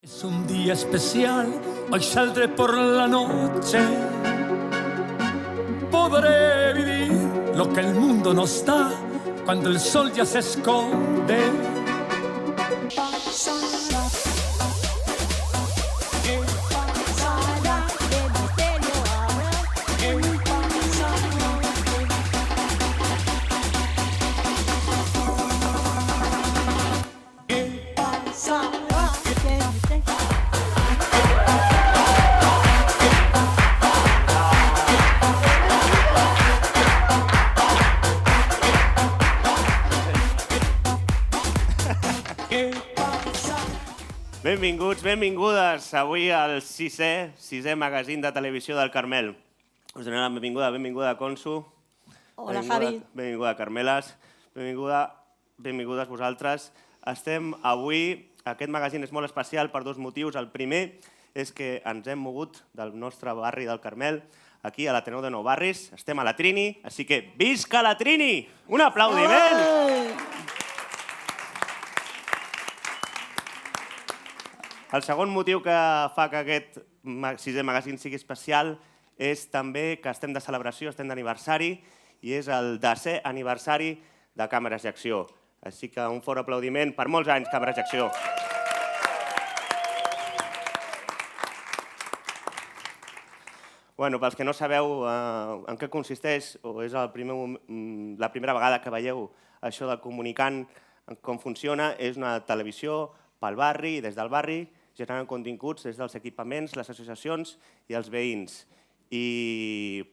Es un día especial, hoy saldré por la noche. Podré vivir lo que el mundo nos da cuando el sol ya se esconde. Benvinguts, benvingudes avui al sisè magazín de televisió del Carmel. Us donem la benvinguda Consu. Hola, Javi. Benvinguda Carmeles, benvingudes vosaltres. Estem avui, aquest magazín és molt especial per dos motius. El primer és que ens hem mogut del nostre barri del Carmel aquí a l'Ateneu de Nou Barris. Estem a la Trini, així que visca la Trini! Un aplaudiment! El segon motiu que fa que aquest sisè magazín sigui especial és també que estem de celebració, estem d'aniversari, i és el 10è aniversari de Càmeres i Acció. Així que un fort aplaudiment per molts anys, Càmeres i Acció. Pels que no sabeu en què consisteix, o és la primera vegada que veieu això del comunicant, com funciona, és una televisió pel barri i des del barri, generant continguts des dels equipaments, les associacions i els veïns. I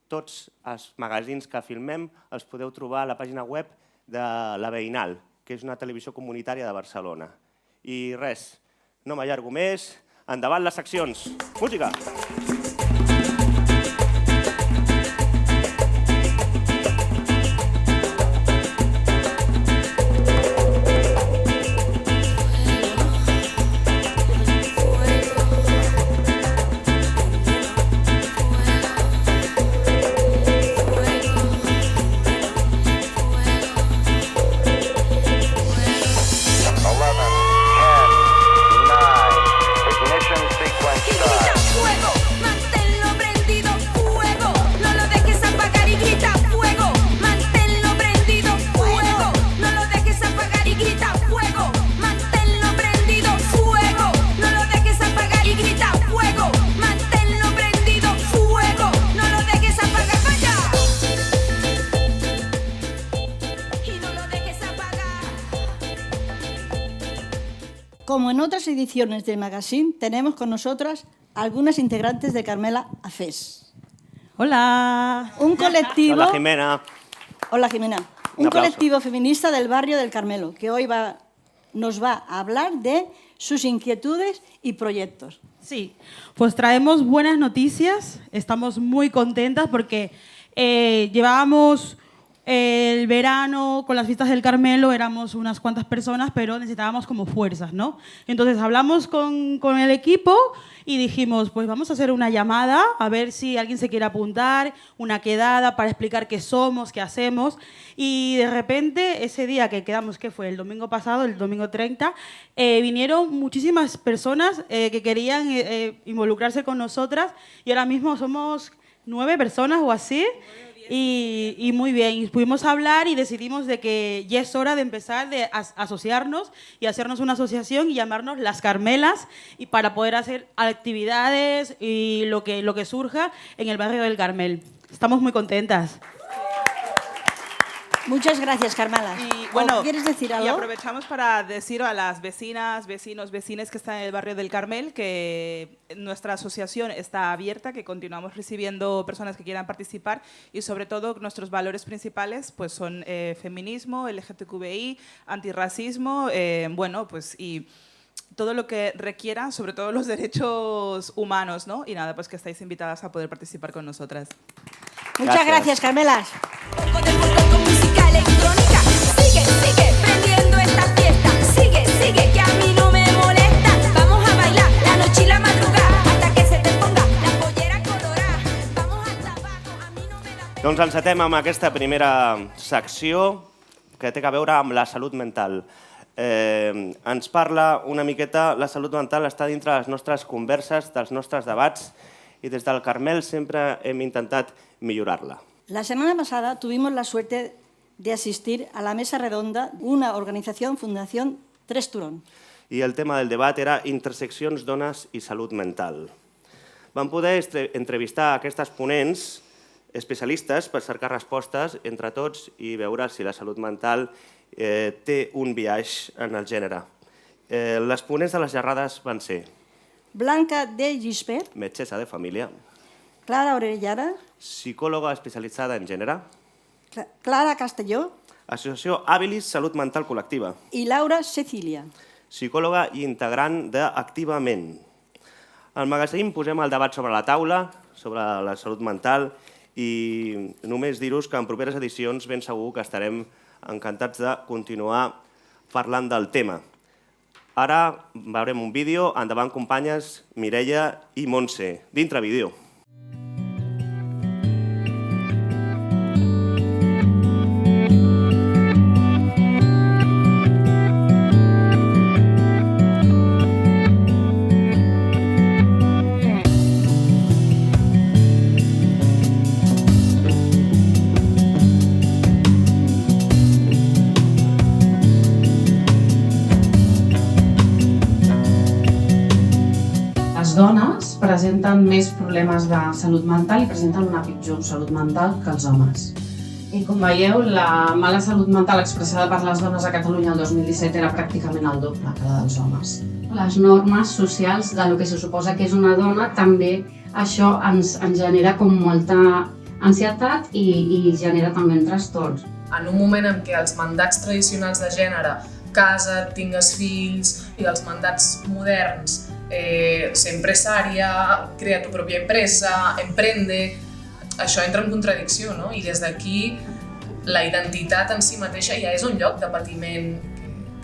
tots els magazins que filmem els podeu trobar a la pàgina web de La Veïnal, que és una televisió comunitària de Barcelona. I res, no m'allargo més, endavant les seccions. Música! Como en otras ediciones del magazine, tenemos con nosotras algunas integrantes de Carmela AFES. Hola. Un colectivo... Hola, Jimena. Hola, Jimena. Un colectivo feminista del barrio del Carmelo, que hoy nos va a hablar de sus inquietudes y proyectos. Sí, pues traemos buenas noticias. Estamos muy contentas porque llevábamos el verano con las fiestas del Carmelo, éramos unas cuantas personas, pero necesitábamos como fuerzas, ¿no? Entonces hablamos con el equipo y dijimos, pues vamos a hacer una llamada a ver si alguien se quiere apuntar, una quedada para explicar qué somos, qué hacemos. Y de repente, ese día que quedamos, que fue el domingo pasado, el domingo 30, vinieron muchísimas personas que querían involucrarse con nosotras y ahora mismo somos 9 personas o así. Y muy bien, y pudimos hablar y decidimos de que ya es hora de empezar a asociarnos y hacernos una asociación y llamarnos Las Carmelas y para poder hacer actividades y lo que surja en el barrio del Carmel. Estamos muy contentas. Muchas gracias, Carmela. Y bueno, ¿quieres decir algo? Y aprovechamos para decir a las vecinas, vecinos, vecines que están en el barrio del Carmel que nuestra asociación está abierta, que continuamos recibiendo personas que quieran participar y sobre todo nuestros valores principales pues son feminismo, LGTBI, antirracismo, y todo lo que requiera, sobre todo los derechos humanos, ¿no? Y nada, pues que estáis invitadas a poder participar con nosotras. Muchas gracias, Carmelas. Con música electrónica, sigue prendiendo esta fiesta, sigue que a mí no me molesta. Vamos a bailar la noche y la madrugada hasta que se te ponga la pollera colorada. Vamos hasta abajo, a mí no me la... Doncs encetem amb aquesta primera secció que té a veure amb la salut mental. ens parla una miqueta, la salut mental està dintre de les nostres converses, dels nostres debats, y desde el Carmel siempre hem intentat millorar-la. La semana pasada tuvimos la suerte de asistir a la mesa redonda de una organización, Fundación Tres Turón. I el tema del debat era interseccions, dones i salut mental. Vam poder entrevistar aquestes ponents especialistes per cercar respostes entre tots i veure si la salut mental té un biaix en el gènere. Les ponents de les xerrades van ser Blanca de Gispert, metgessa de família, Clara Orellana, psicòloga especialitzada en gènere, Clara Castelló Associació Habilis Salut Mental Col·lectiva, y Laura Cecilia. psicòloga i integrant d'Activament. Al magazín posem el debat sobre la taula, sobre la salut mental, i només dir-vos que en properes edicions ben segur que estarem encantats de continuar parlant del tema. Ara veurem un vídeo. Endavant, companyes, Mireia i Montse. Dintre vídeo. Les dones presenten més problemes de salut mental i presenten una pitjor salut mental que els homes. I com veieu, la mala salut mental expressada per les dones a Catalunya el 2017 era pràcticament el doble que la dels homes. Les normes socials de lo que se suposa que és una dona, també això ens genera com molta ansietat i genera també trastorns. En un moment en què els mandats tradicionals de gènere, casa't, tingues fills, i els mandats moderns, ser empresària, crea tu pròpia empresa, emprende, això entra en contradicció, no? I des d'aquí la identitat en si mateixa ja és un lloc de patiment.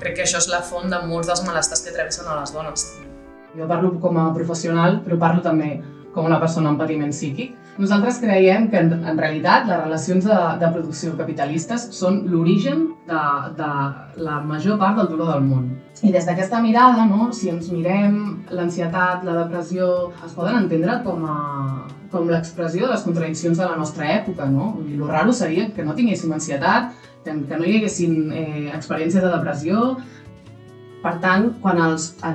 Crec que això és la font de molts dels malestars que travessen a les dones. Jo parlo com a professional, però parlo també com una persona amb patiment psíquic. Nosaltres creiem que en realitat les relacions de producció capitalistes són l'origen de la major part del dolor del món. I des d'aquesta mirada, no, si ens mirem l'ansietat, la depressió, es poden entendre com l'expressió de les contradiccions de la nostra època. No? I el raro seria que no tinguéssim ansietat, que no hi haguessin experiències de depressió. Per tant, quan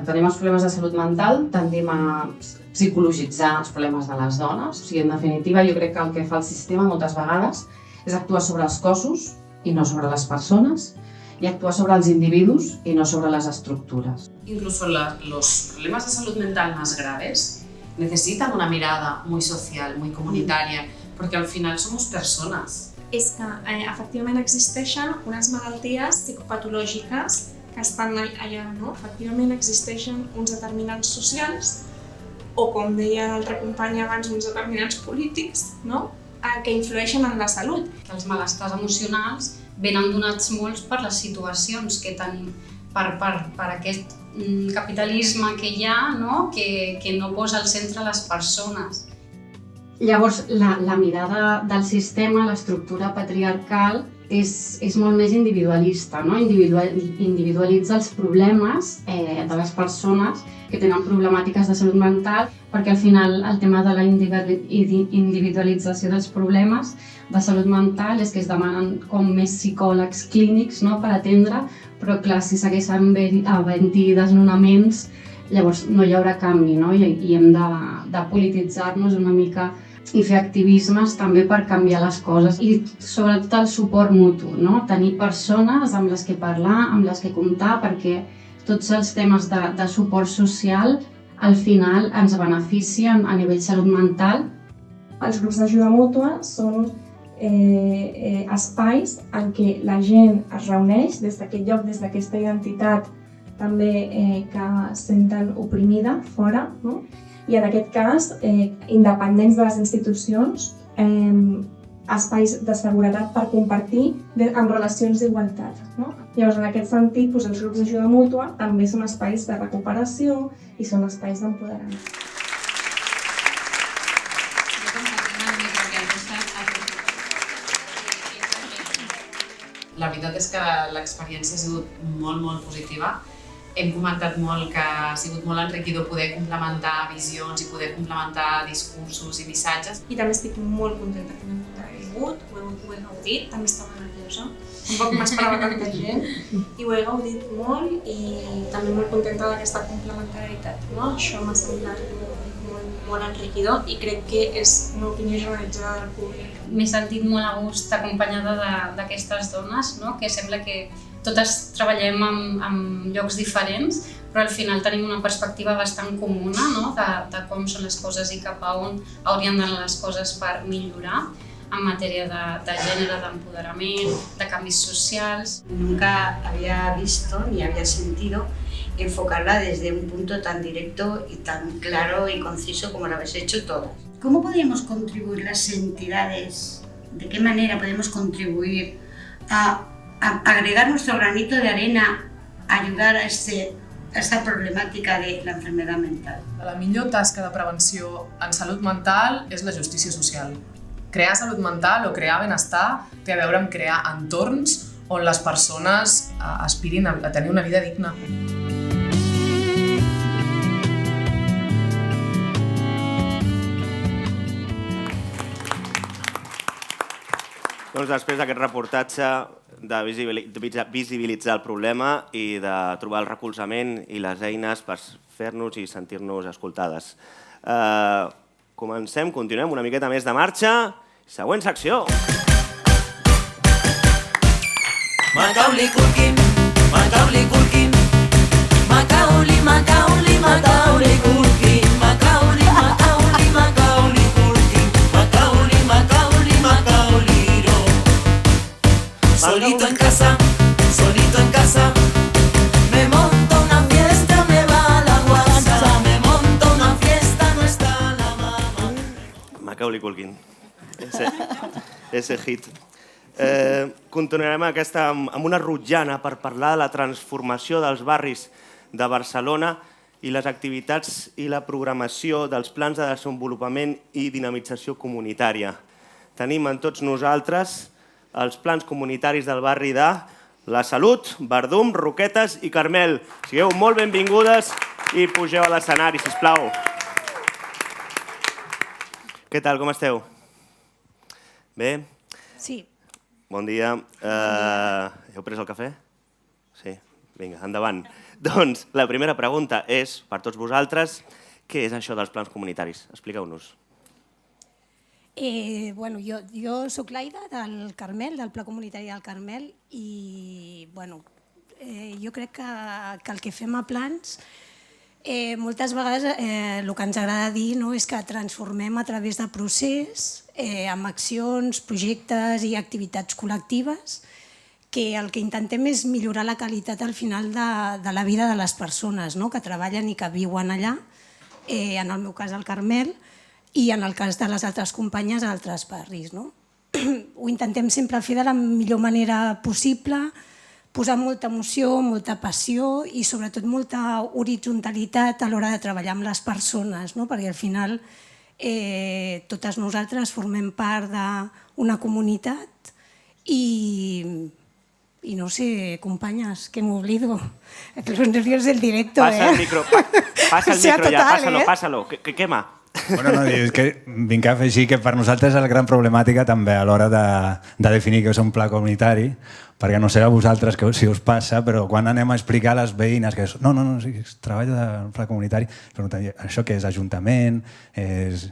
tenim els problemes de salut mental, tendim a psicologitzar els problemes de les dones. O sigui, en definitiva, jo crec que el que fa el sistema moltes vegades és actuar sobre els cossos i no sobre les persones, y actuar sobre los individuos y no sobre las estructuras. Incluso los problemas de salud mental más graves necesitan una mirada muy social, muy comunitaria, porque al final somos personas. És que efectivament existeixen unes malalties psicopatològiques que estan allà, no? Efectivament existeixen uns determinants socials o, com deia l'altre company abans, uns determinants polítics, no? Que influeixen en la salut. Que els malestars emocionals venen donats molts per les situacions que tenim, per aquest capitalisme que hi ha, no? Que no posa al centre les persones. Llavors, la mirada del sistema, l'estructura patriarcal, és molt més individualista, no? Individualitza els problemes de les persones que tenen problemàtiques de salut mental, perquè al final el tema de la individualització dels problemes de salut mental és que es demanen com més psicòlegs clínics, no?, per atendre, però clar, si segueixen havent-hi desnonaments, llavors no hi haurà canvi, no? I hem de polititzar-nos una mica i fer activismes també per canviar les coses i sobretot el suport mutu, no? Tenir persones amb les que parlar, amb les que comptar, perquè tots els temes de suport social al final ens beneficien a nivell salut mental. Els grups d'ajuda mútua són espais en què la gent es reuneix des d'aquest lloc, des d'aquesta identitat també que senten oprimida fora, no? I en aquest cas, independents de les institucions, espais de seguretat per compartir amb relacions d'igualtat, no? Llavors, en aquest sentit, els grups d'ajuda mútua també són espais de recuperació i són espais d'empoderament. La veritat és que l'experiència ha sigut molt positiva. Hem comentat molt que ha sigut molt enriquidor poder complementar visions i poder complementar discursos i missatges. I també estic molt contenta que m'he vingut, ho he gaudit, també estava nerviosa. Tampoc m'esperava tanta gent i ho he gaudit molt i també molt contenta d'aquesta complementaritat. No? Això m'ha semblat molt enriquidor i crec que és una opinió generalitzada del públic. M'he sentit molt a gust acompanyada d'aquestes dones, no? Que sembla que totes treballem en llocs diferents, però al final tenim una perspectiva bastant comuna, no? de com són les coses i cap a on haurien d'anar les coses per millorar en matèria de gènere, d'empoderament, de canvis socials. Nunca había visto ni había sentido enfocarla desde un punto tan directo y tan claro y conciso como lo habéis hecho todas. ¿Cómo podríamos contribuir las entidades? ¿De qué manera podemos contribuir a agregar nuestro granito de arena a ayudar a esta problemàtica de la enfermedad mental? La millor tasca de prevenció en salut mental és la justícia social. Crear salut mental o crear benestar té a veure amb crear entorns on les persones aspirin a tenir una vida digna. Doncs després d'aquest reportatge de visibilitzar el problema i de trobar el recolzament i les eines per fer-nos i sentir-nos escoltades. Comencem, continuem una miqueta més de marxa. Següent secció. Macaulay Culkin, Macaulay Culkin, Macaulay, Macaulay, Macaulay Culkin, Macaulay, Macaulay, Macaulay Culkin, Macaulay, Macaulay, Macaulay no. Solito en casa, me monto una fiesta, me va la guasa, me monto una fiesta, no está la mamá. Macaulay Culkin, ese hit. Continuarem amb una rotllana per parlar de la transformació dels barris de Barcelona i les activitats i la programació dels plans de desenvolupament i dinamització comunitària. Tenim en tots nosaltres els plans comunitaris del barri de La Salut, Verdum, Roquetes i Carmel. Sigueu molt benvingudes i pugeu a l'escenari, sisplau. Què tal, com esteu? Bé? Sí. Bon dia. Heu pres el cafè? Sí. Vinga, endavant. Doncs la primera pregunta és, per tots vosaltres, què és això dels plans comunitaris? Expliqueu-nos. Jo soc l'Aida del Carmel, del Pla Comunitari del Carmel, i jo crec que el que fem a plans, moltes vegades el que ens agrada dir és que transformem a través de procés, amb accions, projectes i activitats col·lectives, que el que intentem és millorar la qualitat al final de la vida de les persones que treballen i que viuen allà, en el meu cas al Carmel, i en el cas de les altres companyes a altres barris. Ho intentem sempre fer de la millor manera possible, posar molta emoció, molta passió i sobretot molta horitzontalitat a l'hora de treballar amb les persones, perquè al final totes nosaltres formem part d'una comunitat i no sé, companyes, que m'oblido. Los nervios del directo, Passa el micro ja, pásalo, que quema. No, és que vinc a afegir que per nosaltres és la gran problemàtica també a l'hora de definir què és un pla comunitari, perquè no sé a vosaltres si us passa, però quan anem a explicar a les veïnes que sí, treball del pla comunitari, això que és ajuntament,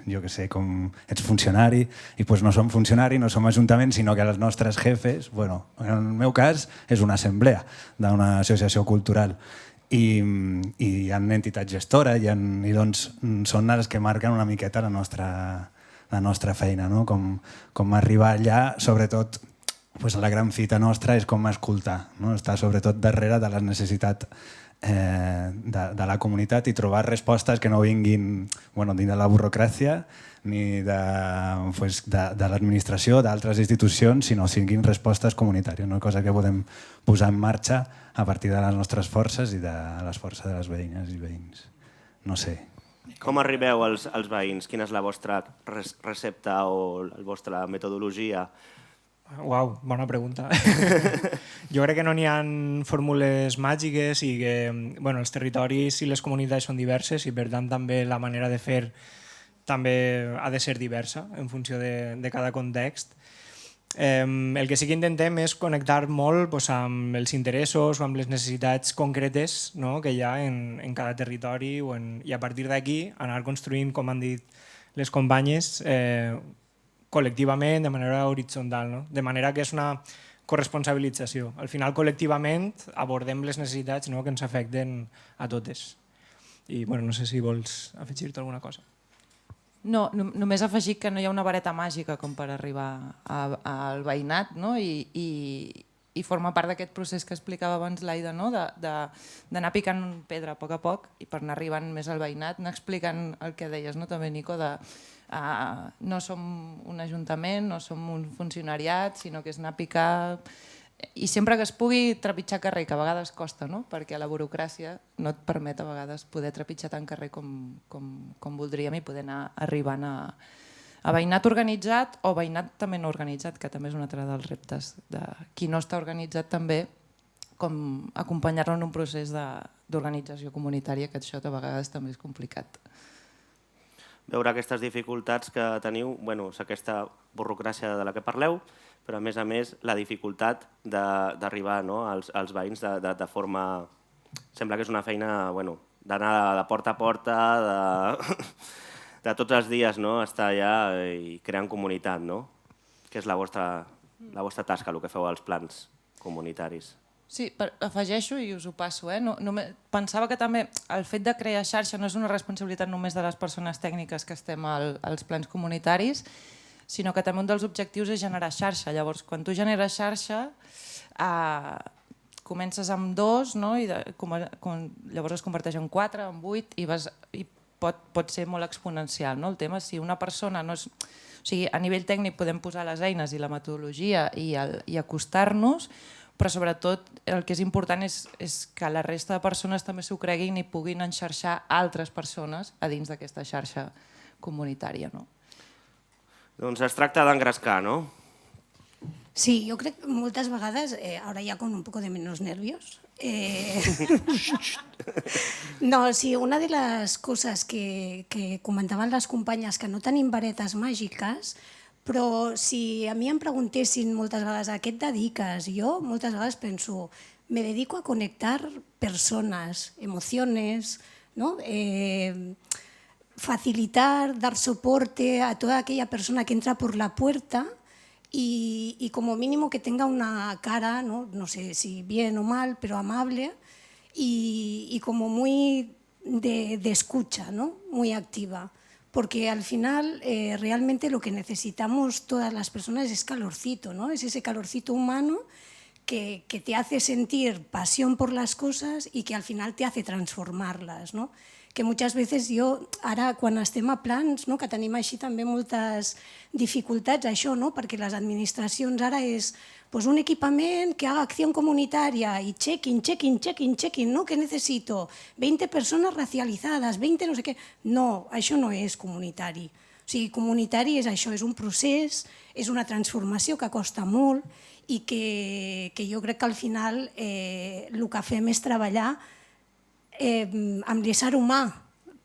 jo què sé, com ets funcionari, i doncs no som funcionari, no som ajuntament, sinó que els nostres jefes, en el meu cas, és una assemblea d'una associació cultural. I hi ha entitats gestores i doncs són les que marquen una miqueta la nostra feina, com arribar allà, sobretot la gran fita nostra és com escoltar, estar sobretot darrere de la necessitat de la comunitat i trobar respostes que no vinguin ni de la burocràcia ni de l'administració, d'altres institucions, sinó siguin respostes comunitàries, una cosa que podem posar en marxa a partir de les nostres forces i de les forces de les veïnes i veïns. No sé. Com arribeu als veïns? Quina és la vostra recepta o la vostra metodologia Uau, bona pregunta. Jo crec que no n'hi ha fórmules màgiques i que els territoris i les comunitats són diverses i per tant també la manera de fer també ha de ser diversa en funció de cada context. El que sí que intentem és connectar molt amb els interessos o amb les necessitats concretes que hi ha en cada territori i a partir d'aquí anar construint, com han dit les companyes, col·lectivament, de manera horitzontal, de manera que és una corresponsabilització. Al final, col·lectivament, abordem les necessitats que ens afecten a totes. I no sé si vols afegir-te alguna cosa. No, només afegir que no hi ha una vareta màgica com per arribar al veïnat i forma part d'aquest procés que explicava abans l'Aida, d'anar picant pedra a poc i per anar arribant més al veïnat, anar explicant el que deies també, Nico, no som un ajuntament, no som un funcionariat, sinó que és anar a picar i sempre que es pugui trepitjar carrer, que a vegades costa, perquè la burocràcia no et permet a vegades poder trepitjar tant carrer com voldríem i poder anar arribant a veïnat organitzat o veïnat també no organitzat, que també és un altre dels reptes de qui no està organitzat també, com acompanyar-lo en un procés d'organització comunitària, que això de vegades també és complicat. Veure aquestes dificultats que teniu, és aquesta burocràcia de la que parleu, però a més la dificultat d'arribar als veïns de forma... Sembla que és una feina d'anar de porta a porta, de tots els dies estar allà i creant comunitat, que és la vostra tasca, el que feu als plans comunitaris. Sí, afegeixo i us ho passo. Pensava que també el fet de crear xarxa no és una responsabilitat només de les persones tècniques que estem als plans comunitaris, sinó que també un dels objectius és generar xarxa. Llavors, quan tu generes xarxa, comences amb 2, i llavors es converteix en 4, en 8, i pot ser molt exponencial. El tema, si una persona no és... O sigui, a nivell tècnic podem posar les eines i la metodologia i acostar-nos, però sobretot el que és important és que la resta de persones també s'ho creguin i puguin enxarxar altres persones a dins d'aquesta xarxa comunitària. Doncs es tracta d'engrescar, no? Sí, yo creo que muchas vegades, ahora ya con un poco de menos nervios, no, sí, una de las cosas que comentaven les companyes que no tenim varetes màgiques, però si a mi em preguntessin moltes vegades a què et dediques, jo moltes vegades penso, me dedico a conectar personas, emociones, ¿no? Facilitar, dar soporte a toda aquella persona que entra por la puerta y como mínimo que tenga una cara, no sé si bien o mal, pero amable y como muy de escucha, ¿no? Muy activa. Porque al final realmente lo que necesitamos todas las personas es calorcito, ¿no? Es ese calorcito humano que te hace sentir pasión por las cosas y que al final te hace transformarlas, ¿no? Que muchas veces jo, ara quan estem a plans, que tenim així també moltes dificultats, això, perquè les administracions ara és un equipament que haga acció comunitària i checking, ¿no? ¿Qué necesito? 20 persones racialitzades, 20 no sé què... No, això no és comunitari. O sigui, comunitari és això, és un procés, és una transformació que costa molt i que jo crec que al final el que fem és treballar amb l'ésser humà,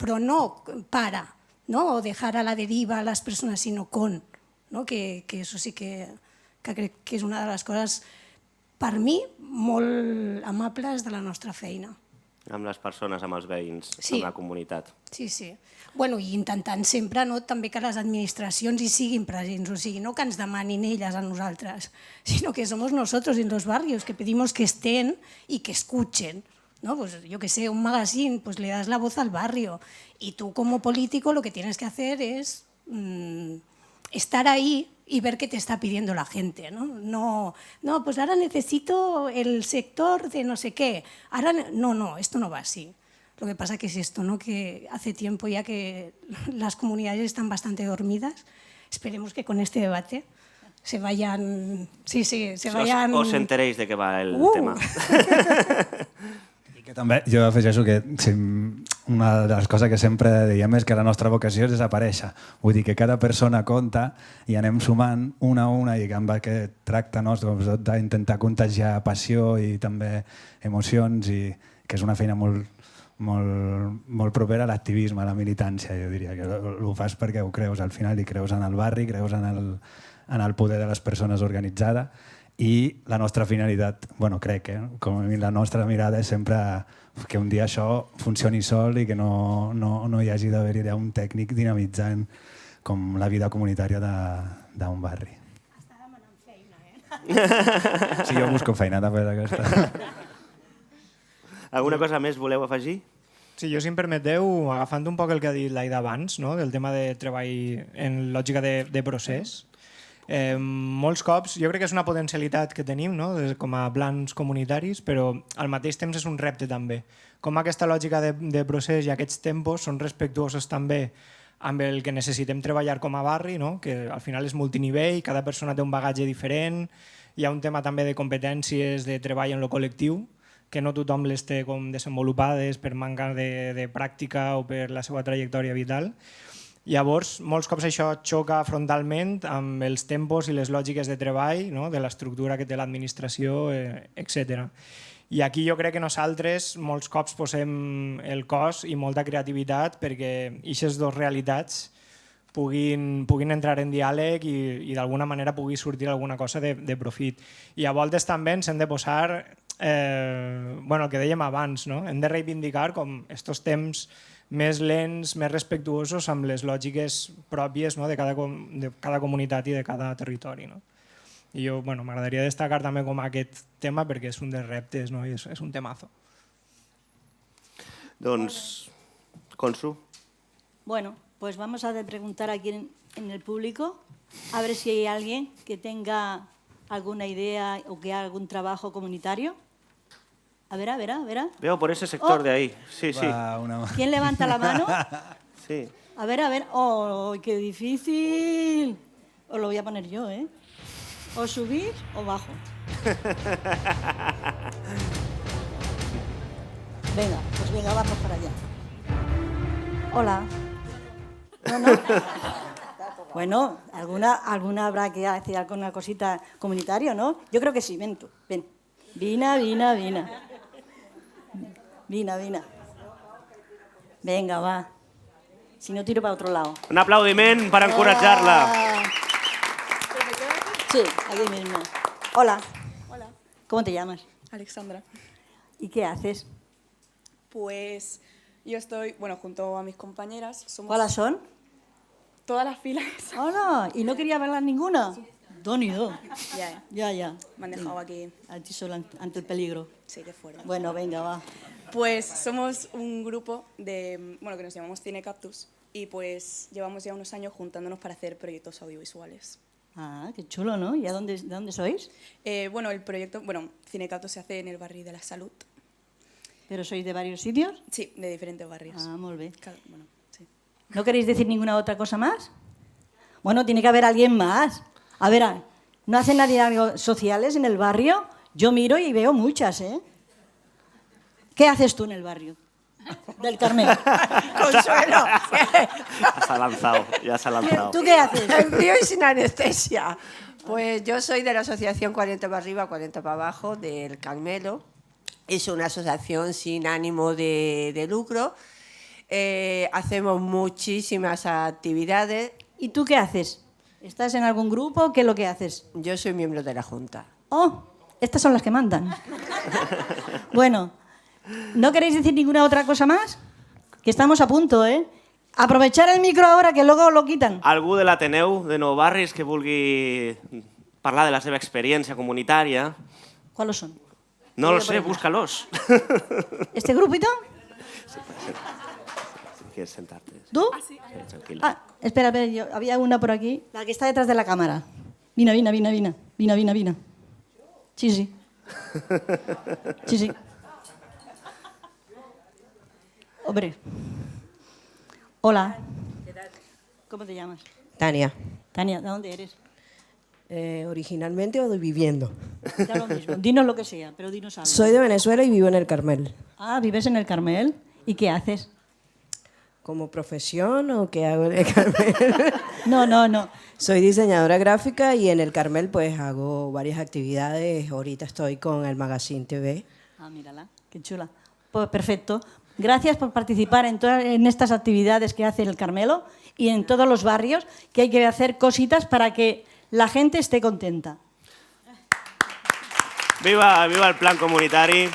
però no para, o dejar a la deriva a les persones, sinó con, que això sí que crec que és una de les coses, per mi, molt amables de la nostra feina. Amb les persones, amb els veïns, amb la comunitat. Sí, sí. I intentant sempre també que les administracions hi siguin presents, o sigui, no que ens demanin elles a nosaltres, sinó que somos nosotros en los barrios que pedimos que estén y que escuchen. ¿No? Pues yo que sé, un magazine, pues le das la voz al barrio y tú como político lo que tienes que hacer es estar ahí y ver qué te está pidiendo la gente, ¿no? No, pues ahora necesito el sector de no sé qué. Ahora no, esto no va así. Lo que pasa que es esto, ¿no? Que hace tiempo ya que las comunidades están bastante dormidas. Esperemos que con este debate se vayan... Sí, se vayan... Os enteréis de què va el tema. Que també jo afegeixo que una de les coses que sempre diem és que la nostra vocació és desaparèixer. Vull dir que cada persona compta i anem sumant una a una i amb aquest tracte nostre d'intentar contagiar passió i també emocions, i que és una feina molt propera a l'activisme, a la militància. Jo diria que ho fas perquè ho creus al final i creus en el barri, creus en el poder de les persones organitzades, i la nostra finalitat, crec que com a mi la nostra mirada és sempre que un dia això funcioni sol i que no hi hagi d'haver-hi un tècnic dinamitzant com la vida comunitària d'un barri. Està demanant feina, Sí, jo busco feina també d'aquesta. Alguna cosa més voleu afegir? Sí, jo, si em permeteu, agafant un poc el que ha dit l'Aida abans, no? Del tema de treball en lògica de procés, molts cops jo crec que és una potencialitat que tenim, no? Com a plans comunitaris, però al mateix temps és un repte també. Com aquesta lògica de procés i aquests tempos són respectuosos també amb el que necessitem treballar com a barri, no? Que al final és multinivell, cada persona té un bagatge diferent, hi ha un tema també de competències de treball en lo col·lectiu, que no tothom les té com desenvolupades per manca de pràctica o per la seva trajectòria vital. Llavors, molts cops això xoca frontalment amb els tempos i les lògiques de treball, no? De l'estructura que té l'administració, etc. I aquí jo crec que nosaltres molts cops posem el cos i molta creativitat perquè aquestes dues realitats puguin entrar en diàleg i d'alguna manera pugui sortir alguna cosa de profit. I a voltes també ens hem de posar el que dèiem abans, no? Hem de reivindicar com estos temps més lents, més respectuosos amb les lògiques pròpies, no? de cada comunitat i de cada territori. No? I jo m'agradaria destacar també com aquest tema perquè és un dels reptes, no? I és un temazo. Doncs, Consu. Bueno, pues vamos a preguntar aquí en el público a ver si hay alguien que tenga alguna idea o que haga algún trabajo comunitario. A ver. Veo por ese sector de ahí. Sí. ¿Quién levanta la mano? Sí. A ver. ¡Oh, qué difícil! Os lo voy a poner yo, ¿eh? O subir o bajo. Venga, vamos para allá. Hola. No. Bueno, alguna habrá que hacer alguna cosita comunitaria, ¿no? Yo creo que sí, ven tú, ven. Vina. Venga, va. Si no, tiro para otro lado. Un aplaudiment per encoratjar-la. Sí, aquí mismo. Hola. Hola. ¿Cómo te llamas? Alexandra. ¿Y qué haces? Pues yo estoy, junto a mis compañeras. ¿Cuáles son? Todas las filas. Hola. ¿Y no quería verlas ninguna? Donido. Ya. Me han dejado aquí. Aquí solo ante el peligro. Sí, qué fuerte. Bueno, venga, va. Pues somos un grupo que nos llamamos Cine Cactus y pues llevamos ya unos años juntándonos para hacer proyectos audiovisuales. Ah, qué chulo, ¿no? ¿Y de dónde sois? El proyecto, Cine Cactus se hace en el barrio de la Salud. ¿Pero sois de varios sitios? Sí, de diferentes barrios. Ah, muy bien. Sí. ¿No queréis decir ninguna otra cosa más? Bueno, tiene que haber alguien más. A ver, ¿no hacen nadie algo sociales en el barrio? Yo miro y veo muchas, ¿eh? ¿Qué haces tú en el barrio del Carmel? Consuelo. Ya se ha lanzado. ¿Tú qué haces? En frío y sin anestesia. Pues yo soy de la asociación 40 para arriba, 40 para abajo del Carmelo. Es una asociación sin ánimo de lucro. Hacemos muchísimas actividades. ¿Y tú qué haces? ¿Estás en algún grupo? ¿Qué es lo que haces? Yo soy miembro de la Junta. Oh, estas son las que mandan. Bueno, ¿no queréis decir ninguna otra cosa más? Que estamos a punto, ¿eh? Aprovechar el micro ahora, que luego lo quitan. Algú de l'Ateneu de Nou Barris que vulgui parlar de la seva experiència comunitària? ¿Cuáles son? No lo sé, búscalos. ¿Este grupito? Si quieres sentarte. ¿Tú? Sí, tranquila. Ah, espera, había una por aquí. La que está detrás de la cámara. Vina. Sí. Hombre. Hola. ¿Cómo te llamas? Tania. Tania, ¿de dónde eres? Originalmente o de viviendo. Da lo mismo. Dinos lo que sea, pero dinos algo. Soy de Venezuela y vivo en el Carmel. Ah, ¿vives en el Carmel? ¿Y qué haces? como profesión o qué hago en el Carmel? No. Soy diseñadora gráfica y en el Carmel pues hago varias actividades. Ahorita estoy con el Magazine TV. Ah, mírala, qué chula. Pues perfecto. Gracias por participar en estas actividades que hace el Carmelo y en todos los barrios, que hay que hacer cositas para que la gente esté contenta. Viva el plan comunitari.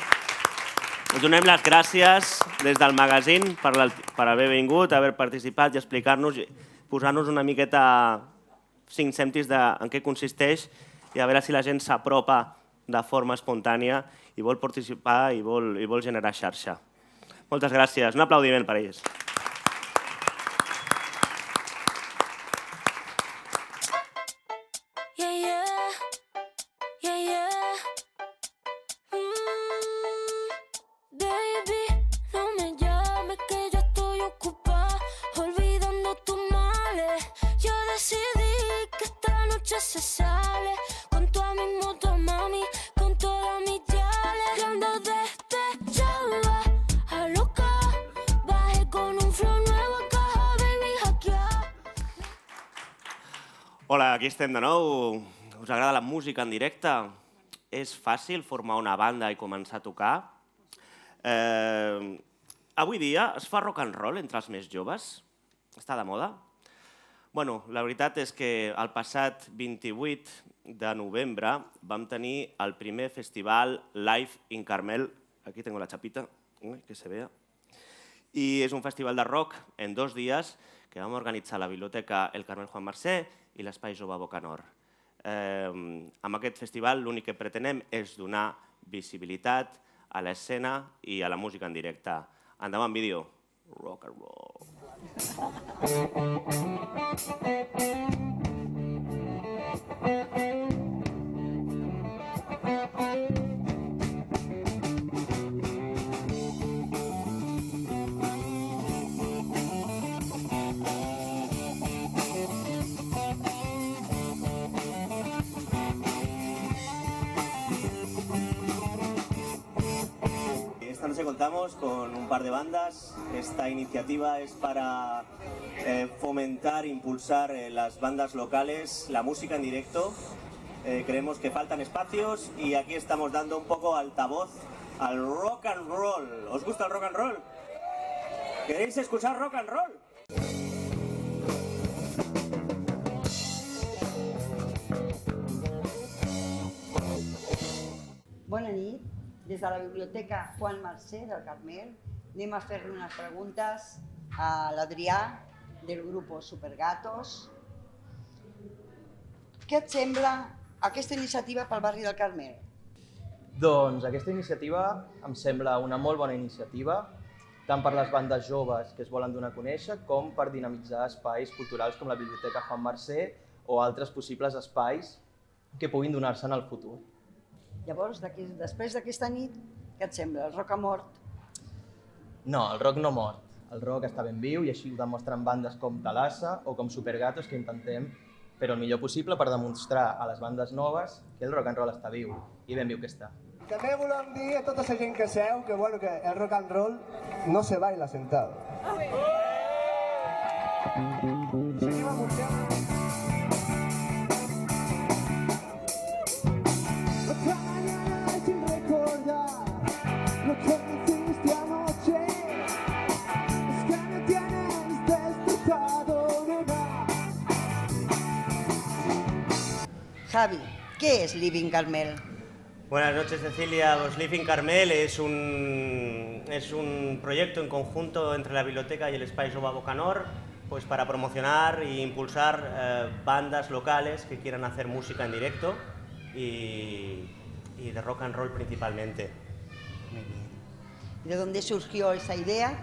Us donem les gràcies des del magazine per haver vingut, haver participat i explicar-nos, posar-nos una miqueta 5 cèntims en què consisteix i a veure si la gent s'apropa de forma espontània i vol participar i vol generar xarxa. Moltes gràcies. Un aplaudiment per a ells. Se sale con toda mi moto, mami, con toda mi yale. Y ando desde Chava a loca, bajé con un flow nuevo a caja, baby, hackear. Hola, aquí estem de nou. Us agrada la música en directe? És fàcil formar una banda i començar a tocar? Avui dia es fa rock and roll entre els més joves? Està de moda? Bueno, la veritat és que el passat 28 de novembre vam tenir el primer festival Live in Carmel. Aquí tengo la chapita, que se vea. I és un festival de rock en 2 dies que vam organitzar a la Biblioteca El Carmel Juan Mercè i l'Espai Jove Bocanor. Amb aquest festival l'únic que pretenem és donar visibilitat a l'escena i a la música en directe. Endavant vídeo. Rock and roll. Esta noche contamos con un par de bandas. Esta iniciativa es para fomentar, impulsar las bandas locales, la música en directo. Creemos que faltan espacios y aquí estamos dando un poco altavoz al rock and roll. ¿Os gusta el rock and roll? ¿Queréis escuchar rock and roll? Bona nit. Des de la Biblioteca Juan Mercè del Carmel anem a fer-li unes preguntes a l'Adrià del grup Supergatos. Què et sembla aquesta iniciativa pel barri del Carmel? Doncs aquesta iniciativa em sembla una molt bona iniciativa, tant per les bandes joves que es volen donar a conèixer com per dinamitzar espais culturals com la Biblioteca Juan Mercè o altres possibles espais que puguin donar-se en el futur. Llavors, després d'aquesta nit, què et sembla? El rock ha mort? No, el rock no mort. El rock està ben viu i així ho demostren bandes com Thalassa o com Supergatos que intentem fer el millor possible per demostrar a les bandes noves que el rock and roll està viu i ben viu que està. També volem dir a tota la gent que seu que el rock and roll no se baila sentado. Seguim anunciant. Lo que hiciste anoche es que me tienes despertado, nena. Javi, què és Living Carmel? Buenas noches, Cecilia. Pues Living Carmel es un proyecto en conjunto entre la biblioteca y el Espai Jove Bocanor, pues para promocionar e impulsar bandas locales que quieran hacer música en directo y de rock and roll principalmente. ¿De dónde surgió esa idea?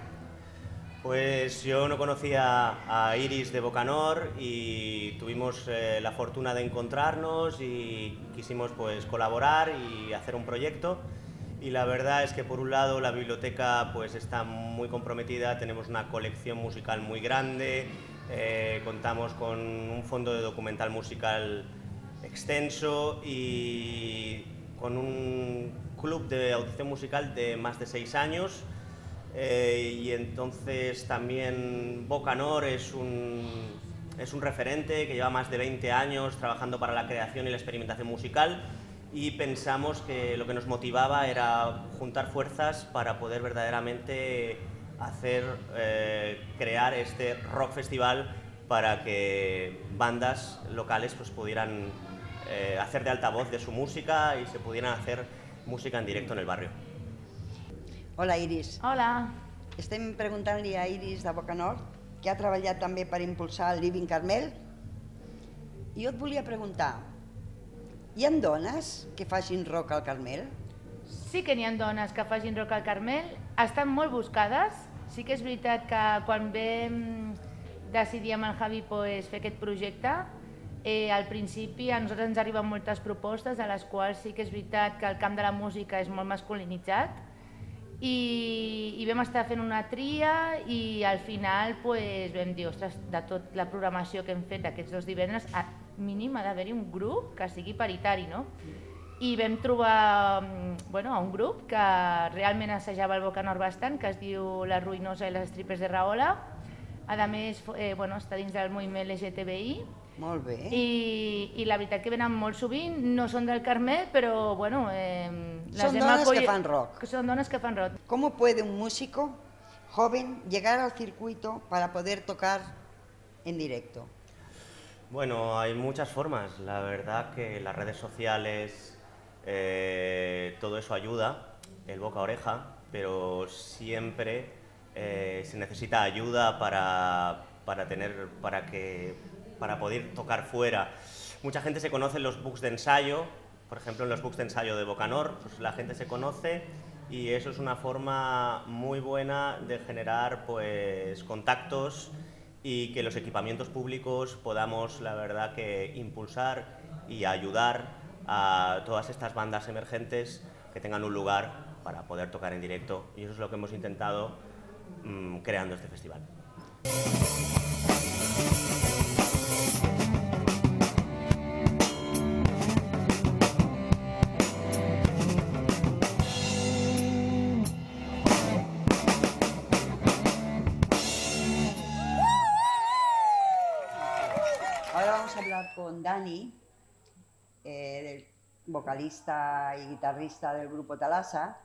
Pues yo no conocía a Iris de Bocanor y tuvimos la fortuna de encontrarnos y quisimos pues colaborar y hacer un proyecto. Y la verdad es que por un lado la biblioteca pues está muy comprometida, tenemos una colección musical muy grande, contamos con un fondo de documental musical extenso y con un club de audición musical de más de 6 años. y entonces también Bocanor es un referente que lleva más de 20 años trabajando para la creación y la experimentación musical, y pensamos que lo que nos motivaba era juntar fuerzas para poder verdaderamente crear este rock festival para que bandas locales pues pudieran hacer de altavoz de su música y se pudieran hacer música en directo en el barrio. Hola, Iris. Hola. Estem preguntant-li a Iris de Bocanor, que ha treballat també per impulsar el Living Carmel. I jo et volia preguntar, hi ha dones que facin rock al Carmel? Sí que n'hi ha dones que facin rock al Carmel, estan molt buscades. Sí que és veritat que quan vam decidir amb el Javi pues, fer aquest projecte, al principi a nosaltres ens arriben moltes propostes, a les quals sí que és veritat que el camp de la música és molt masculinitzat, i vam estar fent una tria i al final pues, vam dir, ostres, de tota la programació que hem fet aquests 2 divendres, a mínim ha d'haver-hi un grup que sigui paritari, no? I vam trobar un grup que realment assajava el Bocanor bastant, que es diu La Ruïnosa i les Strippers de Rahola. A més, està dins del moviment LGTBI. Molt bé. I la veritat que venen molt sovint, no són del Carmel, però Son dones que fan rock. Son dones que fan rock. ¿Cómo puede un músico joven llegar al circuito para poder tocar en directo? Bueno, hay muchas formas. La verdad que las redes sociales, todo eso ayuda, el boca a oreja, pero siempre se necesita ayuda para poder tocar fuera. Mucha gente se conoce en los books de ensayo, por ejemplo en los books de ensayo de Bocanor, pues la gente se conoce y eso es una forma muy buena de generar pues contactos y que los equipamientos públicos podamos, la verdad, que impulsar y ayudar a todas estas bandas emergentes que tengan un lugar para poder tocar en directo, y eso es lo que hemos intentado creando este festival. Ahora vamos a hablar con Dani, vocalista y guitarrista del grupo Talasa.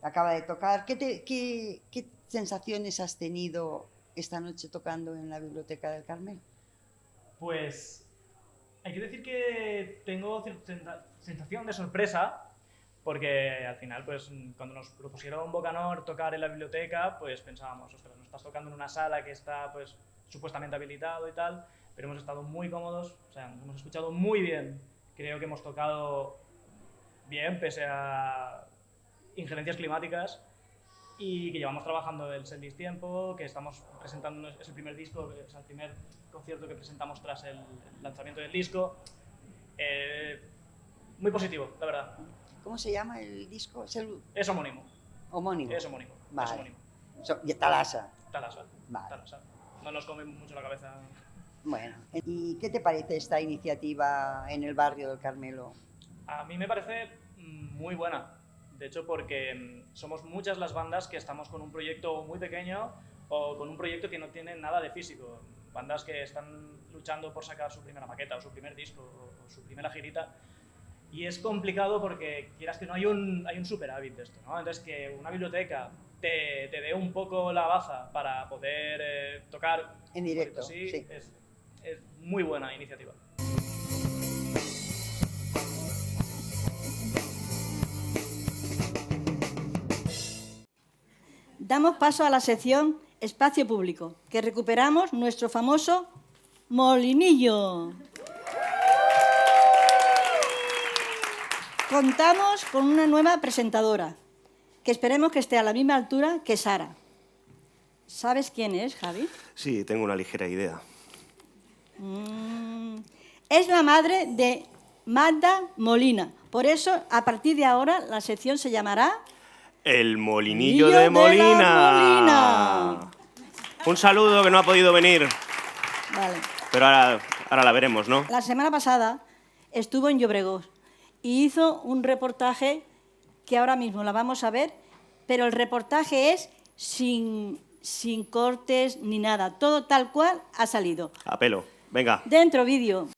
Acaba de tocar. ¿Qué sensaciones has tenido esta noche tocando en la Biblioteca del Carmel? Pues hay que decir que tengo sensación de sorpresa, porque al final, pues cuando nos propusieron Bocanor tocar en la biblioteca, pues pensábamos, ostras, no estás tocando en una sala que está pues supuestamente habilitado y tal, pero hemos estado muy cómodos, o sea, nos hemos escuchado muy bien. Creo que hemos tocado bien, pese a injerencias climáticas, y que llevamos trabajando el setlist tiempo, que estamos presentando, es el primer disco, es el primer concierto que presentamos tras el lanzamiento del disco. Muy positivo, la verdad. ¿Cómo se llama el disco? Es homónimo. ¿Homónimo? Es homónimo. Vale. Es homónimo. Talasa. Talasa. Vale. Talasa. No nos come mucho la cabeza. Bueno, ¿y qué te parece esta iniciativa en el barrio del Carmelo? A mí me parece muy buena. De hecho, porque somos muchas las bandas que estamos con un proyecto muy pequeño o con un proyecto que no tiene nada de físico. Bandas que están luchando por sacar su primera maqueta o su primer disco o su primera girita. Y es complicado porque, quieras que no, hay un superávit de esto, ¿no? Entonces, que una biblioteca te dé un poco la baza para poder tocar en directo, sí. Sí. Es muy buena iniciativa. Damos paso a la sección Espacio Público, que recuperamos nuestro famoso molinillo. Contamos con una nueva presentadora, que esperemos que esté a la misma altura que Sara. ¿Sabes quién es, Javi? Sí, tengo una ligera idea. Es la madre de Magda Molina. Por eso, a partir de ahora, la sección se llamará... El Molinillo de Molina. Un saludo, que no ha podido venir. Vale. Pero ahora la veremos, ¿no? La semana pasada estuvo en Llobregós y hizo un reportaje que ahora mismo la vamos a ver, pero el reportaje es sin cortes ni nada. Todo tal cual ha salido. A pelo. Venga. Dentro vídeo.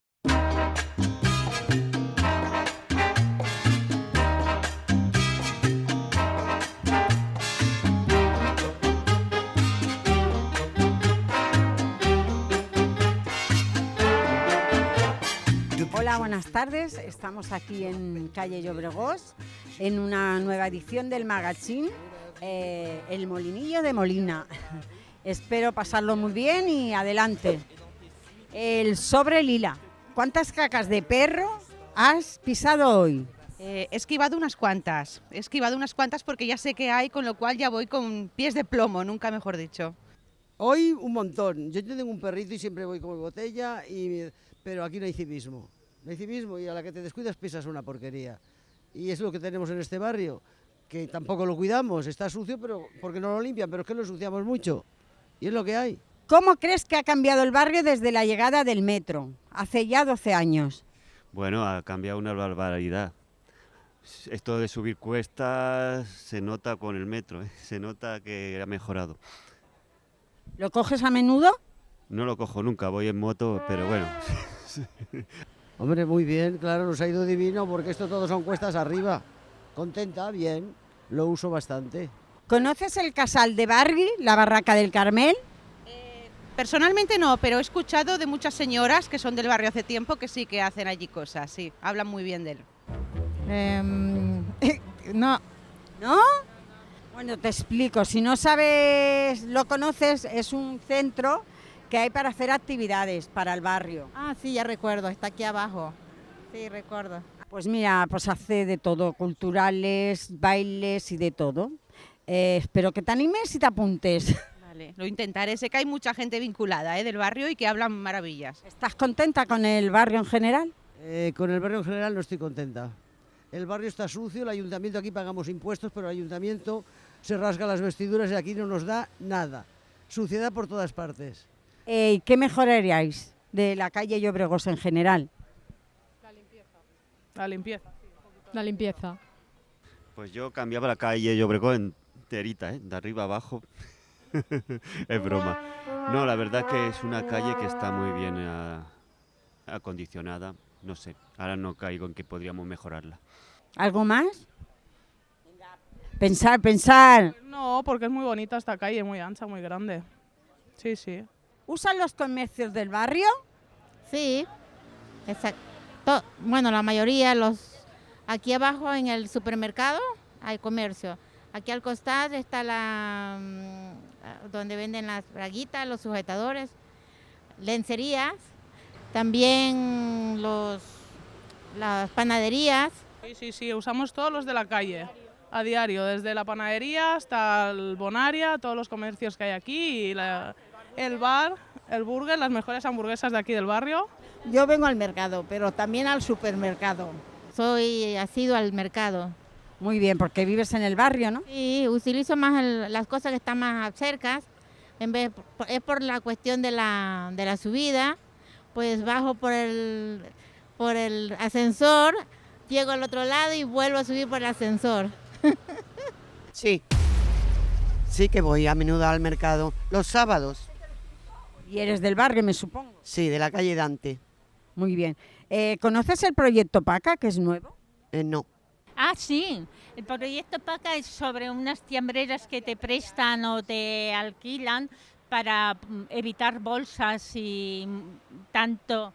Hola, buenas tardes. Estamos aquí en calle Llobregós en una nueva edición del magazine El Molinillo de Molina. Espero pasarlo muy bien y adelante. El sobre lila. ¿Cuántas cacas de perro has pisado hoy? He esquivado unas cuantas porque ya sé que hay, con lo cual ya voy con pies de plomo, nunca mejor dicho. Hoy un montón. Yo tengo un perrito y siempre voy con mi botella, pero aquí no hay civismo. No hay civismo y a la que te descuidas pisas una porquería. Y es lo que tenemos en este barrio, que tampoco lo cuidamos, está sucio pero porque no lo limpian, pero es que lo ensuciamos mucho. Y es lo que hay. ¿Cómo crees que ha cambiado el barrio desde la llegada del metro, hace ya 12 años? Bueno, ha cambiado una barbaridad. Esto de subir cuestas se nota con el metro, se nota que ha mejorado. ¿Lo coges a menudo? No lo cojo nunca, voy en moto, pero bueno. Hombre, muy bien, claro, nos ha ido divino porque esto todo son cuestas arriba. Contenta, bien, lo uso bastante. ¿Conoces el casal de Barri, la Barraca del Carmel? Personalmente no, pero he escuchado de muchas señoras que son del barrio hace tiempo que sí que hacen allí cosas, sí, hablan muy bien de él. No. ¿No? Bueno, te explico, si no sabes, lo conoces, es un centro que hay para hacer actividades para el barrio. Ah, sí, ya recuerdo, está aquí abajo. Sí, recuerdo. Pues mira, pues hace de todo, culturales, bailes y de todo. Espero que te animes y te apuntes. Vale, lo intentaré, sé que hay mucha gente vinculada del barrio y que hablan maravillas. ¿Estás contenta con el barrio en general? Con el barrio en general no estoy contenta. El barrio está sucio, el ayuntamiento, aquí pagamos impuestos, pero el ayuntamiento se rasga las vestiduras y aquí no nos da nada. Suciedad por todas partes. ¿Qué mejoraríais de la calle Llobregós en general? La limpieza. La limpieza. Pues yo cambiaba la calle Llobregón enterita, de arriba abajo. Es broma. No, la verdad que es una calle que está muy bien acondicionada. No sé, ahora no caigo en que podríamos mejorarla. ¿Algo más? Pensar. No, porque es muy bonita esta calle, muy ancha, muy grande. Sí, sí. ¿Usan los comercios del barrio? Sí, exacto. Bueno, la mayoría, aquí abajo en el supermercado hay comercio. Aquí al costado está donde venden las braguitas, los sujetadores, lencerías, también las panaderías. Sí, usamos todos los de la calle, a diario, desde la panadería hasta el Bonaria, todos los comercios que hay aquí, y el bar, el burger, las mejores hamburguesas de aquí del barrio. Yo vengo al mercado, pero también al supermercado. Soy asidua al mercado. Muy bien, porque vives en el barrio, ¿no? Sí, utilizo más las cosas que están más cerca. Es por la cuestión de la subida, pues bajo por el ascensor, llego al otro lado y vuelvo a subir por el ascensor. Sí que voy a menudo al mercado, los sábados. ¿Y eres del barrio, me supongo? Sí, de la calle Dante. Muy bien. ¿Conoces el proyecto PACA, que es nuevo? No. Ah, sí. El proyecto PACA es sobre unas tiambreras que te prestan o te alquilan para evitar bolsas y tanto.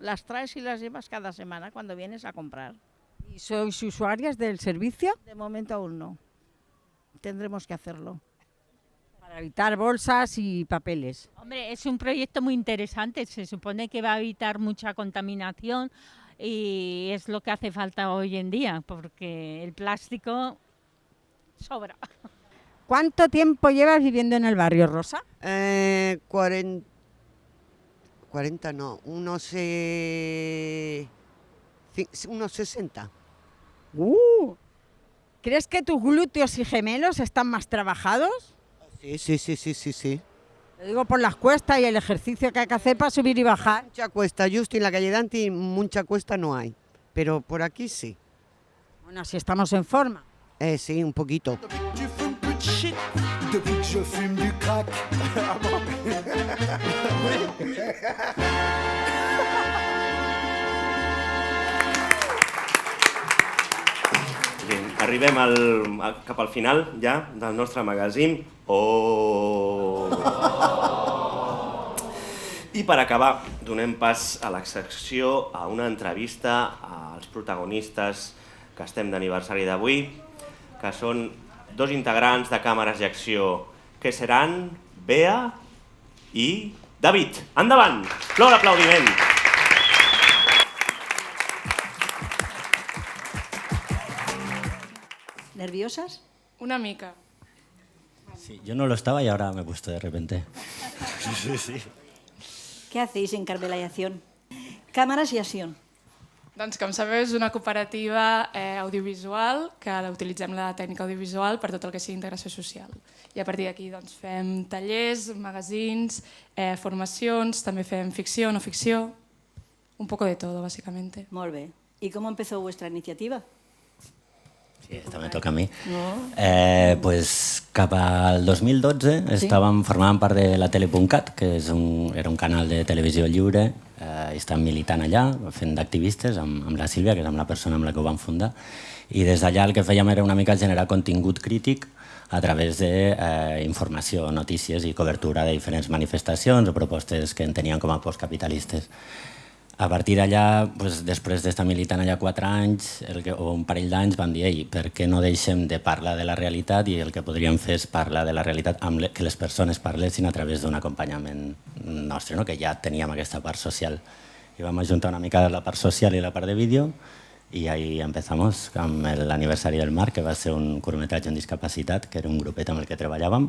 Las traes y las llevas cada semana cuando vienes a comprar. ¿Y sois usuarias del servicio? De momento aún no. Tendremos que hacerlo. Para evitar bolsas y papeles. Hombre, es un proyecto muy interesante. Se supone que va a evitar mucha contaminación y es lo que hace falta hoy en día, porque el plástico sobra. ¿Cuánto tiempo llevas viviendo en el barrio, Rosa? 40 no, unos 60. ¿Crees que tus glúteos y gemelos están más trabajados? Sí. Lo digo por las cuestas y el ejercicio que hay que hacer para subir y bajar. Mucha cuesta, justo en la calle Dante mucha cuesta no hay, pero por aquí sí. Bueno, si estamos en forma. Sí, un poquito. shit depuis que je fume du crack. Ah bon? Arribem cap al final ja del nostre magazín. I per acabar, donem pas a la secció, a una entrevista als protagonistes que estem d'aniversari d'avui, que són dos integrants de Càmeres i Acció, que seran Bea i David. Endavant! Plou l'aplaudiment! ¿Nerviosas? Una mica. Sí, yo no lo estaba y ahora me he puesto de repente. Sí. ¿Qué hacéis en Carmela y Acción? Cámaras y Acción. Doncs, com sabeu, és una cooperativa audiovisual que utilitzem la tècnica audiovisual per tot el que sigui integració social. I a partir d'aquí doncs, fem tallers, magazins, formacions, també fem ficció, no ficció, un poco de todo, básicamente. Molt bé. ¿Y cómo empezó vuestra iniciativa? Sí, esta me toca a mi. No. Pues cap al 2012 formàvem part de la Tele.cat, que era un canal de televisió lliure, i estàvem militant allà, fent d'activistes amb la Sílvia, que és la persona amb la que ho vam fundar, i des d'allà el que fèiem era una mica generar contingut crític a través d'informació, notícies i cobertura de diferents manifestacions o propostes que en tenien com a postcapitalistes. A partir d'allà, després d'estar militant allà 4 anys o un parell d'anys, vam dir per què no deixem de parlar de la realitat, i el que podríem fer és parlar de la realitat que les persones parlessin a través d'un acompanyament nostre, que ja teníem aquesta part social. I vam ajuntar una mica la part social i la part de vídeo, i ahí empezamos amb l'aniversari del Marc, que va ser un curtmetratge en discapacitat, que era un grupet amb el que treballàvem,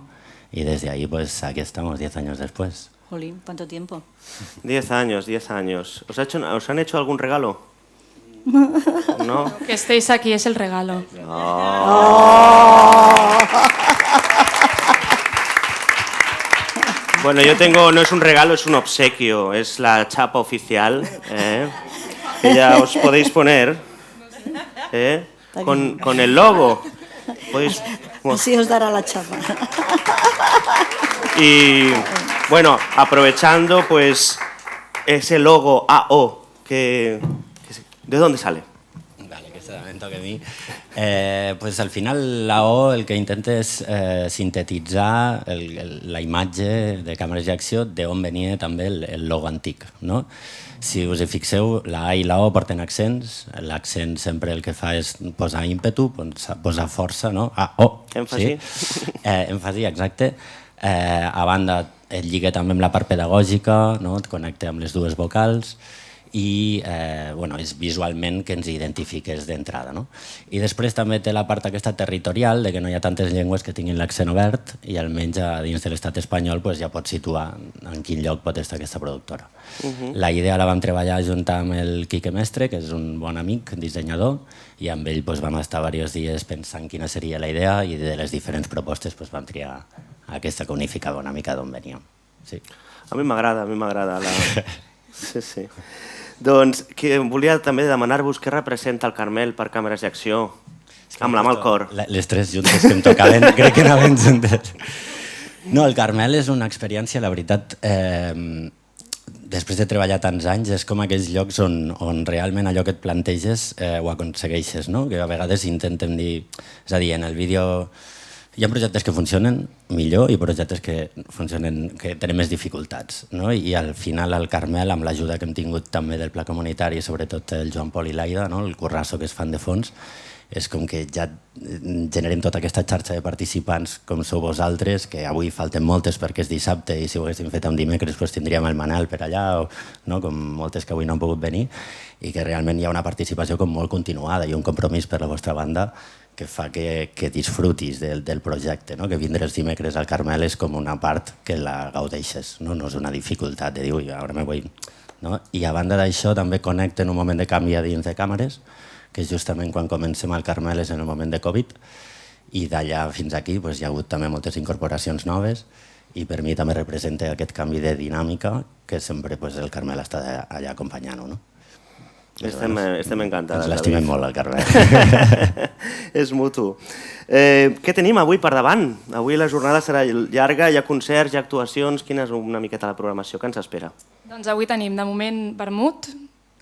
y desde ahí aquí estamos 10 años después. Jolín, ¿cuánto tiempo? 10 años, 10 años. ¿Os han hecho algún regalo? ¿No? Que estéis aquí es el regalo. Bueno, yo tengo, no es un regalo, es un obsequio, es la chapa oficial, que ya os podéis poner, con el logo. Así os dará la chapa. Y bueno, aprovechando pues ese logo AO, ¿de dónde sale? Vale, que se me toca a mi. Pues al final la O el que intenta és sintetitzar la imatge de Càmeres i Acció d'on venia també el logo antic, no? Si us hi fixeu, la A i la O porten accents, l'accent sempre el que fa és posar ímpetu, posar força, no? A-O. Èmfasi. Sí. Èmfasi, exacte. A banda, et lliga també amb la part pedagògica, no? Et connecta amb les dues vocals, i és visualment que ens identifiques d'entrada. I després també té la part aquesta territorial, de que no hi ha tantes llengües que tinguin l'accent obert, i almenys dins de l'estat espanyol ja pots situar en quin lloc pot estar aquesta productora. La idea la vam treballar junt amb el Quique Mestre, que és un bon amic, dissenyador, i amb ell vam estar diversos dies pensant quina seria la idea, i de les diferents propostes vam triar aquesta que unificava una mica d'on veníem. A mi m'agrada, Sí. Doncs volia també demanar-vos què representa el Carmel per Càmeres i Acció, amb la mà al cor. Les tres juntes que em tocaven, crec que anaven juntes. No, el Carmel és una experiència, la veritat, després de treballar tants anys, és com aquells llocs on realment allò que et planteges ho aconsegueixes, no? Que a vegades intentem dir, és a dir, en el vídeo hi ha projectes que funcionen millor i projectes que tenen més dificultats, no? I al final el Carmel, amb l'ajuda que hem tingut també del Pla Comunitari, sobretot el Joan Pol i l'Aida, el currasso que es fan de fons, és com que ja generem tota aquesta xarxa de participants com sou vosaltres, que avui falten moltes perquè és dissabte i si ho haguéssim fet un dimecres tindríem el Manel per allà, com moltes que avui no han pogut venir, i que realment hi ha una participació molt continuada i un compromís per la vostra banda que fa que disfrutis del projecte, que vindre els dimecres al Carmel és com una part que la gaudeixes, no és una dificultat de dir, ui, ara me vull... I a banda d'això també connecten un moment de canvi a dins de càmeres, que justament quan comencem al Carmel és en el moment de Covid, i d'allà fins aquí hi ha hagut també moltes incorporacions noves, i per mi també representa aquest canvi de dinàmica que sempre el Carmel està allà acompanyant-ho. Estem encantats. Ens l'estimem molt, el Carmel. És mutu. Què tenim avui per davant? Avui la jornada serà llarga, hi ha concerts, hi ha actuacions. Quina és una miqueta la programació que ens espera? Doncs avui tenim, de moment, vermut.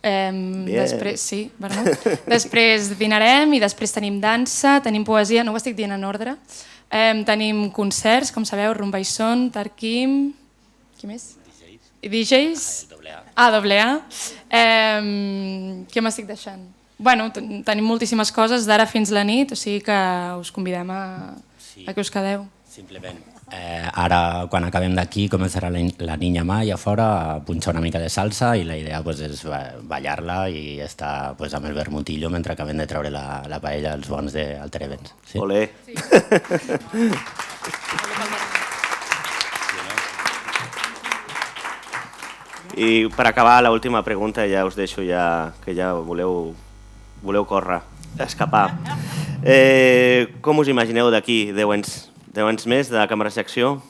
Després, sí, vermut. Després dinarem i després tenim dansa, tenim poesia, no ho estic dient en ordre. Tenim concerts, com sabeu, Rumba i Son, Tarquim... Qui més? DJs. AA. Què m'estic deixant? Bueno, tenim moltíssimes coses d'ara fins la nit, o sigui que us convidem a que us quedeu. Simplement. Ara, quan acabem d'aquí, començarà la Niña Ma allà fora a punxar una mica de salsa i la idea és ballar-la i estar amb el vermutillo mentre acabem de treure la paella als bons d'Alter Events. Olé! I per acabar, l'última pregunta, ja us deixo que ja voleu córrer, escapar. Com us imagineu d'aquí 10 anys més de càmeres d'acció?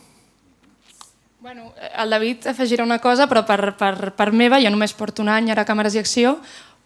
Bueno, el David afegirà una cosa, però per meva, jo només porto un any ara a Càmeres i Acció,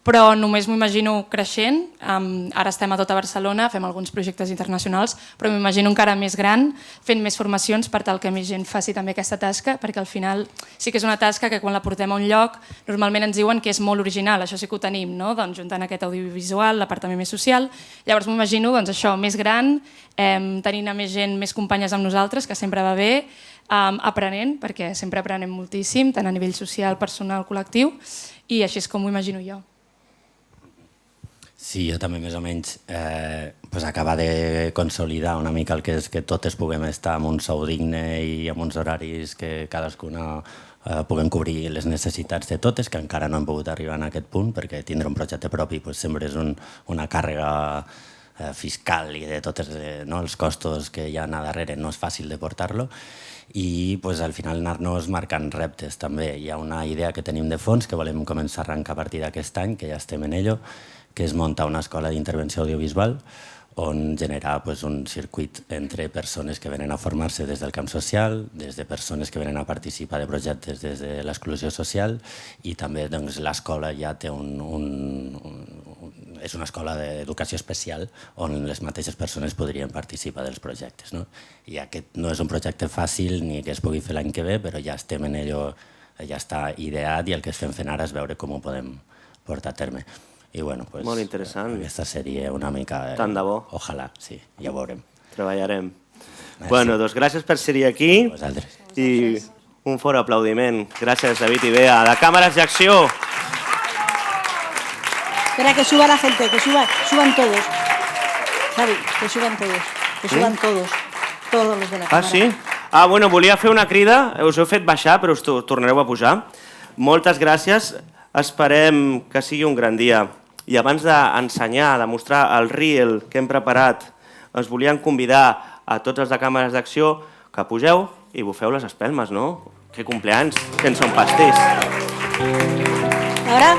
però només m'ho imagino creixent. Ara estem a tota Barcelona, fem alguns projectes internacionals, però m'imagino encara més gran, fent més formacions per tal que més gent faci també aquesta tasca, perquè al final sí que és una tasca que quan la portem a un lloc normalment ens diuen que és molt original, això sí que ho tenim, no? Doncs juntant aquest audiovisual, la part també més social, llavors m'imagino això més gran, tenint a més gent, més companyes amb nosaltres, que sempre va bé, aprenent, perquè sempre aprenem moltíssim, tant a nivell social, personal, col·lectiu, i així és com ho imagino jo. Sí, jo també més o menys acabar de consolidar una mica el que és que totes puguem estar amb un sou digne i amb uns horaris que cadascuna puguem cobrir les necessitats de totes, que encara no hem pogut arribar a aquest punt, perquè tindre un projecte propi sempre és una càrrega fiscal i de tots els costos que hi ha a darrere, no és fàcil de portar-lo, i al final anar-nos marcant reptes també. Hi ha una idea que tenim de fons que volem començar a arrencar a partir d'aquest any, que ja estem en ello, que és muntar una escola d'intervenció audiovisual on generar un circuit entre persones que venen a formar-se des del camp social, des de persones que venen a participar de projectes des de l'exclusió social, i també l'escola ja té és una escola d'educació especial on les mateixes persones podrien participar dels projectes. I aquest no és un projecte fàcil ni que es pugui fer l'any que ve, però ja estem en ello, ja està ideat i el que estem fent ara és veure com ho podem portar a terme. I bueno, molt interessant. Aquesta seria una mica... Tant de bo. Ojalà, sí, ja ho veurem. Treballarem. Bueno, doncs gràcies per ser-hi aquí. Vosaltres. I un fort aplaudiment. Gràcies, David i Bea, de Càmeres i Acció. Espera, que suba la gente, que suban todos. Javi, que suban todos. Que suban todos. Todos los de la càmera. Ah, sí? Bueno, volia fer una crida. Us heu fet baixar, però us tornareu a pujar. Moltes gràcies. Esperem que sigui un gran dia. I abans d'ensenyar, de mostrar el reel que hem preparat, us volíem convidar a tots els de Càmeres d'Acció que pugeu i bufeu les espelmes, no? Que cumpleanys, que en són pastís. Ara?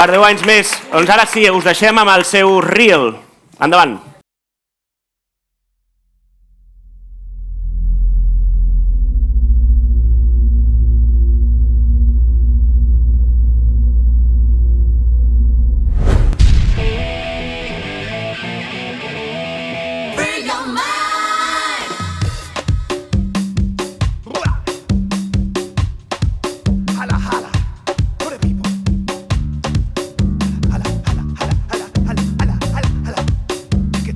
per 10 anys més. Doncs ara sí, us deixem amb el seu reel. Endavant. Que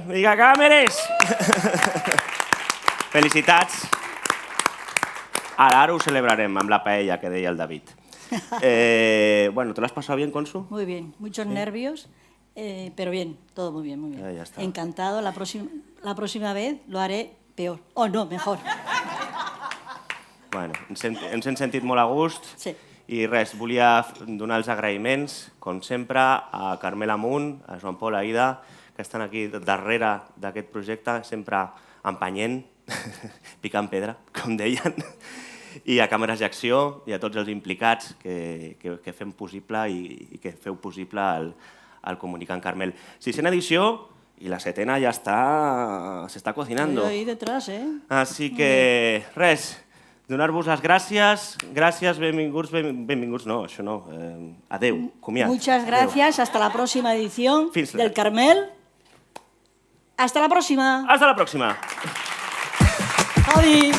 Vinga, càmeres! Felicitats. Ara ho celebrarem amb la paella que deia el David. Bueno, ¿te lo has pasado bien, Consu? Muy bien, muchos nervios, pero bien, todo muy bien, muy bien. Ya está. Encantado, la próxima vez lo haré peor. O no, mejor. Bueno, ens hem sentit molt a gust. Sí. I res, volia donar els agraïments, com sempre, a Carmel Amunt, a Joan Pol, a Aida, que estan aquí darrere d'aquest projecte, sempre empenyent, picant pedra, com deien, i a Càmeres d'Acció i a tots els implicats que fem possible i que feu possible el Comunicant Carmel. 6a edició i la 7a ja s'està cocinando. Estoy ahí detrás, Así que res, donar-vos les gràcies, benvinguts no, això no, adeu, comiat. Muchas gracias, hasta la próxima edición Fins del Carmel. Hasta la próxima. Hasta la próxima. Adi.